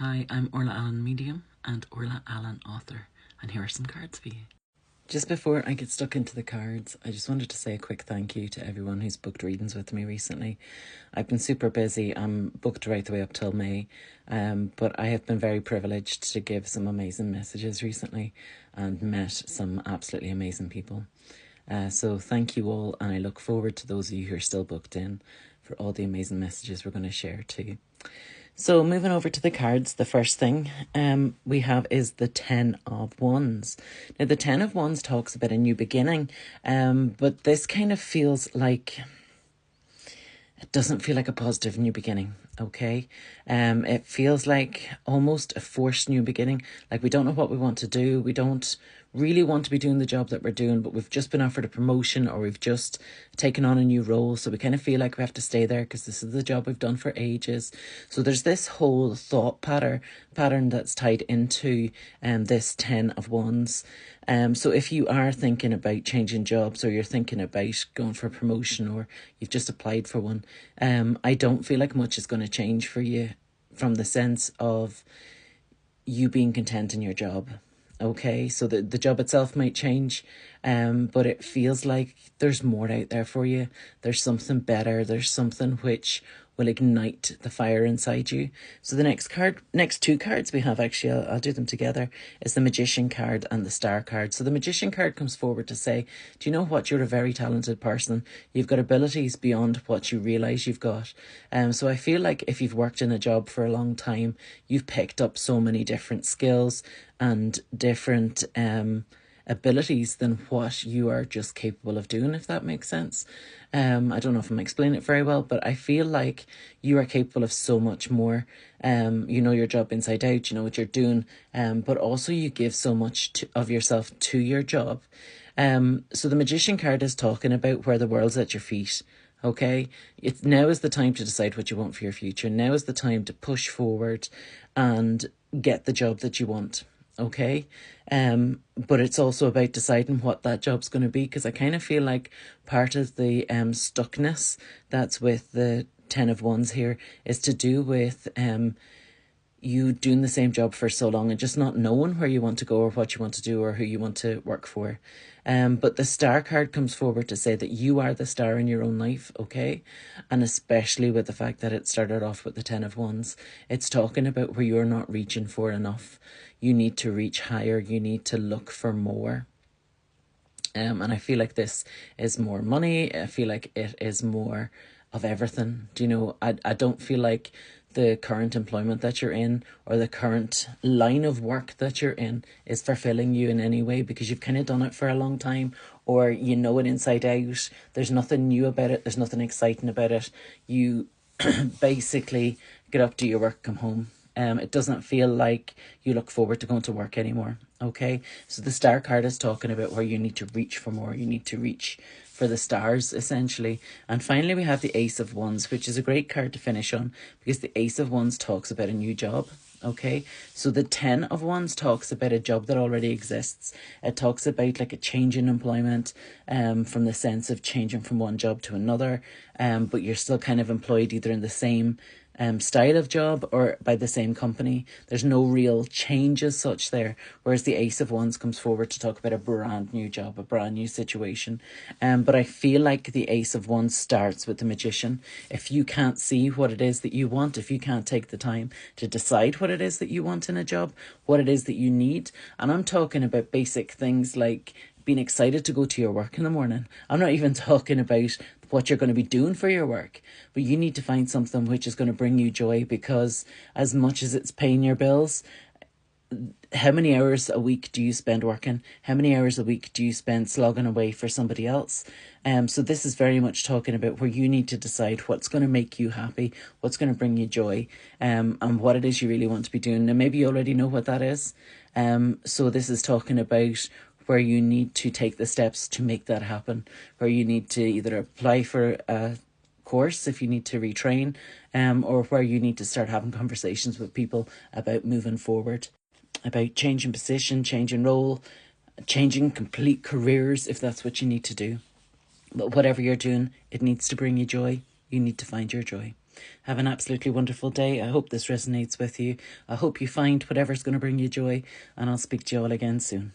Hi, I'm Orla Allen Medium and Orla Allen Author, and here are some cards for you. Just before I get stuck into the cards, I just wanted to say a quick thank you to everyone who's booked readings with me recently. I've been super busy. I'm booked right the way up till May, but I have been very privileged to give some amazing messages recently and met some absolutely amazing people. So thank you all, and I look forward to those of you who are still booked in for all the amazing messages we're going to share too. So moving over to the cards, the first thing we have is the Ten of Wands. Now the Ten of Wands talks about a new beginning, but this kind of feels like, it doesn't feel like a positive new beginning, okay? It feels like almost a forced new beginning, like we don't know what we want to do, we don't really want to be doing the job that we're doing, but we've just been offered a promotion or we've just taken on a new role, so we kind of feel like we have to stay there because this is the job we've done for ages. So there's this whole thought pattern that's tied into this Ten of Wands. So if you are thinking about changing jobs, or you're thinking about going for a promotion, or you've just applied for one, I don't feel like much is going to change for you from the sense of you being content in your job. Okay, so the job itself might change, but it feels like there's more out there for you. There's something better. There's something which will ignite the fire inside you. So the next two cards we have, actually, I'll do them together, is the Magician card and the Star card. So the Magician card comes forward to say, do you know what? You're a very talented person. You've got abilities beyond what you realise you've got. So I feel like if you've worked in a job for a long time, you've picked up so many different skills and different abilities than what you are just capable of doing, if that makes sense. I don't know if I'm explaining it very well, but I feel like you are capable of so much more. You know your job inside out, you know what you're doing, but also you give so much of yourself to your job. So the Magician card is talking about where the world's at your feet. Okay, now is the time to decide what you want for your future. Now is the time to push forward and get the job that you want. Okay, but it's also about deciding what that job's going to be, because I kind of feel like part of the stuckness that's with the Ten of Wands here is to do with you doing the same job for so long and just not knowing where you want to go or what you want to do or who you want to work for. But the Star card comes forward to say that you are the star in your own life, okay? And especially with the fact that it started off with the Ten of Wands, it's talking about where you're not reaching for enough. You need to reach higher. You need to look for more. And I feel like this is more money. I feel like it is more of everything. Do you know, I don't feel like the current employment that you're in or the current line of work that you're in is fulfilling you in any way, because you've kind of done it for a long time, or you know it inside out. There's nothing new about it. There's nothing exciting about it. You basically get up, do your work, come home. It doesn't feel like you look forward to going to work anymore. Okay, so the Star card is talking about where you need to reach for more. You need to reach for the stars, essentially. And finally, we have the Ace of Wands, which is a great card to finish on, because the Ace of Wands talks about a new job. Okay, so the Ten of Wands talks about a job that already exists. It talks about like a change in employment, from the sense of changing from one job to another, but you're still kind of employed either in the same style of job or by the same company. There's no real change as such there, whereas the Ace of Wands comes forward to talk about a brand new job, a brand new situation. But I feel like the Ace of Wands starts with the Magician. If you can't see what it is that you want, if you can't take the time to decide what it is that you want in a job, what it is that you need, and I'm talking about basic things like being excited to go to your work in the morning. I'm not even talking about what you're going to be doing for your work, but you need to find something which is going to bring you joy, because as much as it's paying your bills, how many hours a week do you spend working? How many hours a week do you spend slogging away for somebody else? So this is very much talking about where you need to decide what's going to make you happy, what's going to bring you joy, and what it is you really want to be doing. Now, maybe you already know what that is. So this is talking about where you need to take the steps to make that happen, where you need to either apply for a course if you need to retrain, or where you need to start having conversations with people about moving forward, about changing position, changing role, changing complete careers if that's what you need to do. But whatever you're doing, it needs to bring you joy. You need to find your joy. Have an absolutely wonderful day. I hope this resonates with you. I hope you find whatever's going to bring you joy, and I'll speak to you all again soon.